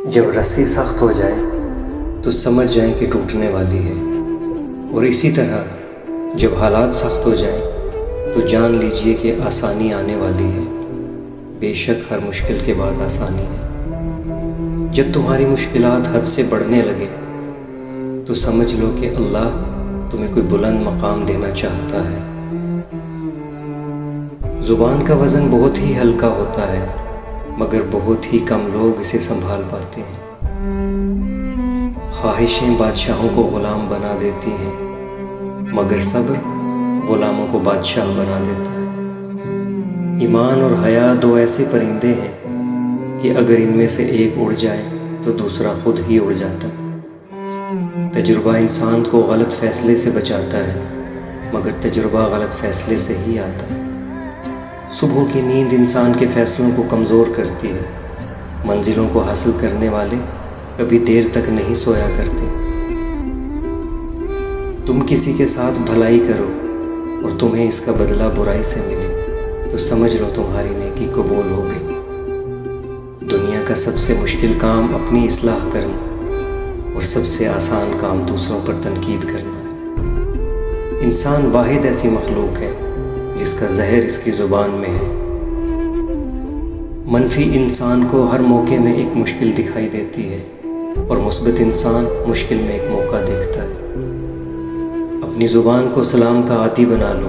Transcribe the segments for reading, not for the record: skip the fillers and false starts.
جب رسی سخت ہو جائے تو سمجھ جائیں کہ ٹوٹنے والی ہے، اور اسی طرح جب حالات سخت ہو جائیں تو جان لیجئے کہ آسانی آنے والی ہے۔ بے شک ہر مشکل کے بعد آسانی ہے۔ جب تمہاری مشکلات حد سے بڑھنے لگے تو سمجھ لو کہ اللہ تمہیں کوئی بلند مقام دینا چاہتا ہے۔ زبان کا وزن بہت ہی ہلکا ہوتا ہے، مگر بہت ہی کم لوگ اسے سنبھال پاتے ہیں۔ خواہشیں بادشاہوں کو غلام بنا دیتی ہیں، مگر صبر غلاموں کو بادشاہ بنا دیتا ہے۔ ایمان اور حیا دو ایسے پرندے ہیں کہ اگر ان میں سے ایک اڑ جائے تو دوسرا خود ہی اڑ جاتا ہے۔ تجربہ انسان کو غلط فیصلے سے بچاتا ہے، مگر تجربہ غلط فیصلے سے ہی آتا ہے۔ صبح کی نیند انسان کے فیصلوں کو کمزور کرتی ہے۔ منزلوں کو حاصل کرنے والے کبھی دیر تک نہیں سویا کرتے۔ تم کسی کے ساتھ بھلائی کرو اور تمہیں اس کا بدلہ برائی سے ملے تو سمجھ لو تمہاری نیکی قبول ہو گئی۔ دنیا کا سب سے مشکل کام اپنی اصلاح کرنا اور سب سے آسان کام دوسروں پر تنقید کرنا ہے۔ انسان واحد ایسی مخلوق ہے جس کا زہر اس کی زبان میں ہے۔ منفی انسان کو ہر موقع میں ایک مشکل دکھائی دیتی ہے، اور مثبت انسان مشکل میں ایک موقع دیکھتا ہے۔ اپنی زبان کو سلام کا عادی بنا لو،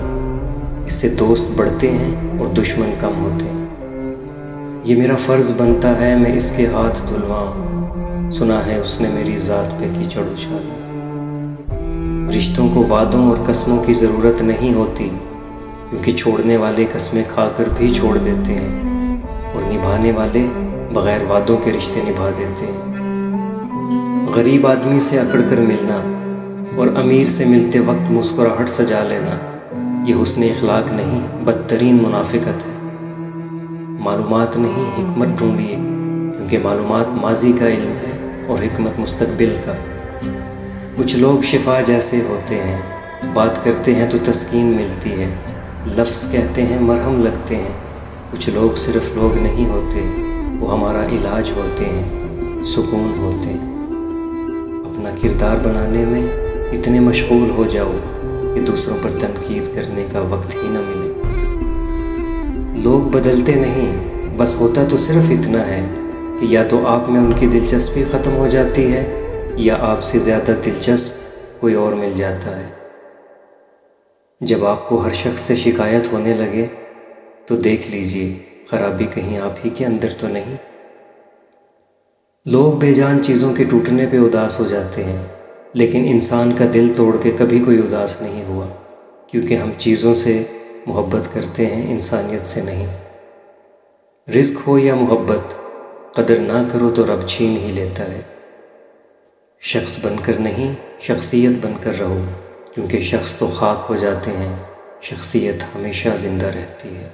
اس سے دوست بڑھتے ہیں اور دشمن کم ہوتے ہیں۔ یہ میرا فرض بنتا ہے میں اس کے ہاتھ دھلواؤں، سنا ہے اس نے میری ذات پہ کیچڑ اچھالا۔ رشتوں کو وعدوں اور قسموں کی ضرورت نہیں ہوتی، کیونکہ چھوڑنے والے قسمیں کھا کر بھی چھوڑ دیتے ہیں، اور نبھانے والے بغیر وعدوں کے رشتے نبھا دیتے ہیں۔ غریب آدمی سے اکڑ کر ملنا اور امیر سے ملتے وقت مسکراہٹ سجا لینا یہ حسن اخلاق نہیں، بدترین منافقت ہے۔ معلومات نہیں، حکمت ڈھونڈیے، کیونکہ معلومات ماضی کا علم ہے اور حکمت مستقبل کا۔ کچھ لوگ شفا جیسے ہوتے ہیں، بات کرتے ہیں تو تسکین ملتی ہے، لفظ کہتے ہیں مرہم لگتے ہیں۔ کچھ لوگ صرف لوگ نہیں ہوتے، وہ ہمارا علاج ہوتے ہیں، سکون ہوتے ہیں۔ اپنا کردار بنانے میں اتنے مشغول ہو جاؤ کہ دوسروں پر تنقید کرنے کا وقت ہی نہ ملے۔ لوگ بدلتے نہیں، بس ہوتا تو صرف اتنا ہے کہ یا تو آپ میں ان کی دلچسپی ختم ہو جاتی ہے یا آپ سے زیادہ دلچسپ کوئی اور مل جاتا ہے۔ جب آپ کو ہر شخص سے شکایت ہونے لگے تو دیکھ لیجئے خرابی کہیں آپ ہی کے اندر تو نہیں۔ لوگ بے جان چیزوں کے ٹوٹنے پہ اداس ہو جاتے ہیں، لیکن انسان کا دل توڑ کے کبھی کوئی اداس نہیں ہوا، کیونکہ ہم چیزوں سے محبت کرتے ہیں، انسانیت سے نہیں۔ رزق ہو یا محبت، قدر نہ کرو تو رب چھین ہی لیتا ہے۔ شخص بن کر نہیں، شخصیت بن کر رہو، کیونکہ شخص تو خاک ہو جاتے ہیں، شخصیت ہمیشہ زندہ رہتی ہے۔